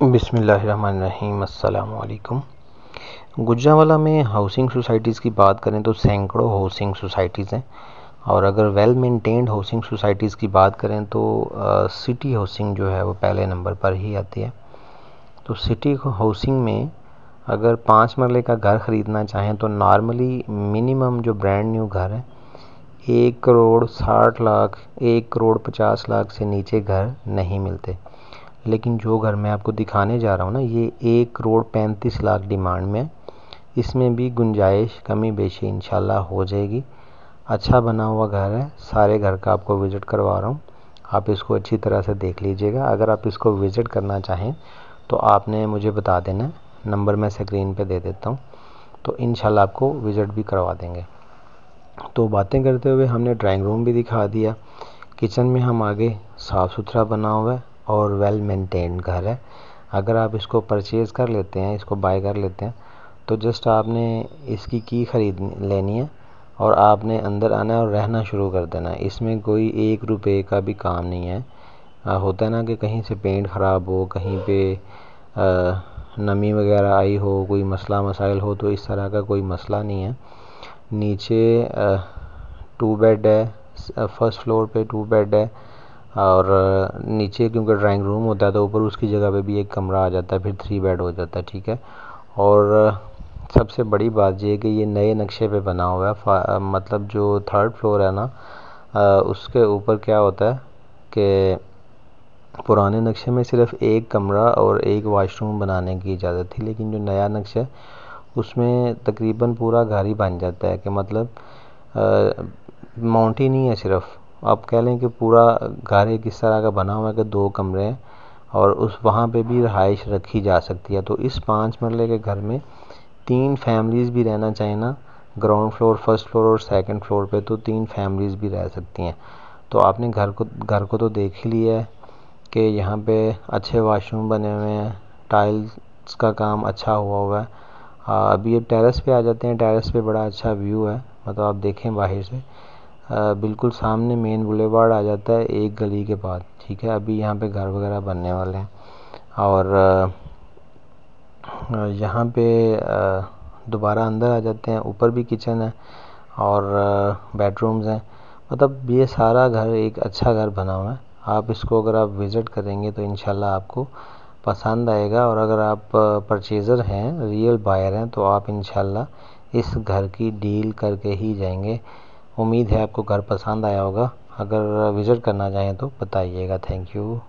बिस्मिल्लाहिर्रहमानिर्रहीम। अस्सलाम वालेकुम। गुजरांवाला में हाउसिंग सोसाइटीज़ की बात करें तो सैकड़ों हाउसिंग सोसाइटीज़ हैं, और अगर वेल मेंटेन्ड हाउसिंग सोसाइटीज़ की बात करें तो सिटी हाउसिंग जो है वो पहले नंबर पर ही आती है। तो सिटी हाउसिंग में अगर 5 मरले का घर ख़रीदना चाहें तो नॉर्मली मिनिमम जो ब्रांड न्यू घर है 1 करोड़ 60 लाख 1 करोड़ 50 लाख से नीचे घर नहीं मिलते। लेकिन जो घर मैं आपको दिखाने जा रहा हूँ ना, ये 1 करोड़ 35 लाख डिमांड में है। इसमें भी गुंजाइश कमी बेशी इंशाल्लाह हो जाएगी। अच्छा बना हुआ घर है, सारे घर का आपको विज़िट करवा रहा हूँ, आप इसको अच्छी तरह से देख लीजिएगा। अगर आप इसको विज़िट करना चाहें तो आपने मुझे बता देना, नंबर मैं स्क्रीन पे दे देता हूँ, तो इंशाल्लाह आपको विज़िट भी करवा देंगे। तो बातें करते हुए हमने ड्राइंग रूम भी दिखा दिया। किचन में हम आगे साफ़ सुथरा बना हुआ है और वेल मेंटेन्ड घर है। अगर आप इसको परचेज़ कर लेते हैं, इसको बाय कर लेते हैं, तो जस्ट आपने इसकी की ख़रीद लेनी है और आपने अंदर आना है और रहना शुरू कर देना है। इसमें कोई 1 रुपये का भी काम नहीं है। होता है ना कि कहीं से पेंट ख़राब हो, कहीं पे नमी वगैरह आई हो, कोई मसला मसाइल हो, तो इस तरह का कोई मसला नहीं है। नीचे 2 बेड है, फर्स्ट फ्लोर पे 2 बेड है, और नीचे क्योंकि ड्राइंग रूम होता है तो ऊपर उसकी जगह पे भी एक कमरा आ जाता है, फिर 3 बेड हो जाता है, ठीक है। और सबसे बड़ी बात ये है कि ये नए नक्शे पे बना हुआ है। मतलब जो 3rd फ्लोर है ना, उसके ऊपर क्या होता है कि पुराने नक्शे में सिर्फ एक कमरा और एक वॉशरूम बनाने की इजाज़त थी, लेकिन जो नया नक्शा है उसमें तकरीबन पूरा घर ही बन जाता है। कि मतलब माउंटी नहीं है, सिर्फ आप कह लें कि पूरा घर एक इस तरह का बना हुआ है कि 2 कमरे हैं और उस वहाँ पे भी रहाइश रखी जा सकती है। तो इस 5 मरले के घर में 3 फैमिलीज़ भी रहना चाहिए ना, ग्राउंड फ्लोर, फर्स्ट फ्लोर और सेकंड फ्लोर पे, तो 3 फैमिलीज़ भी रह सकती हैं। तो आपने घर को तो देख ही लिया है कि यहाँ पे अच्छे वॉशरूम बने हुए हैं, टाइल्स का काम अच्छा हुआ है। अभी अब टेरेस पे आ जाते हैं। टेरेस पे बड़ा अच्छा व्यू है, मतलब आप देखें बाहर से बिल्कुल सामने मेन बुलेवार्ड आ जाता है एक गली के बाद, ठीक है। अभी यहाँ पे घर वगैरह बनने वाले हैं और यहाँ पे दोबारा अंदर आ जाते हैं। ऊपर भी किचन है और बेडरूम्स हैं। मतलब ये सारा घर एक अच्छा घर बना हुआ है। आप इसको अगर आप विज़िट करेंगे तो इंशाल्लाह आपको पसंद आएगा। और अगर आप परचेज़र हैं, रियल बायर हैं, तो आप इंशाल्लाह इस घर की डील करके ही जाएंगे। उम्मीद है आपको घर पसंद आया होगा। अगर विज़िट करना चाहें तो बताइएगा। Thank you.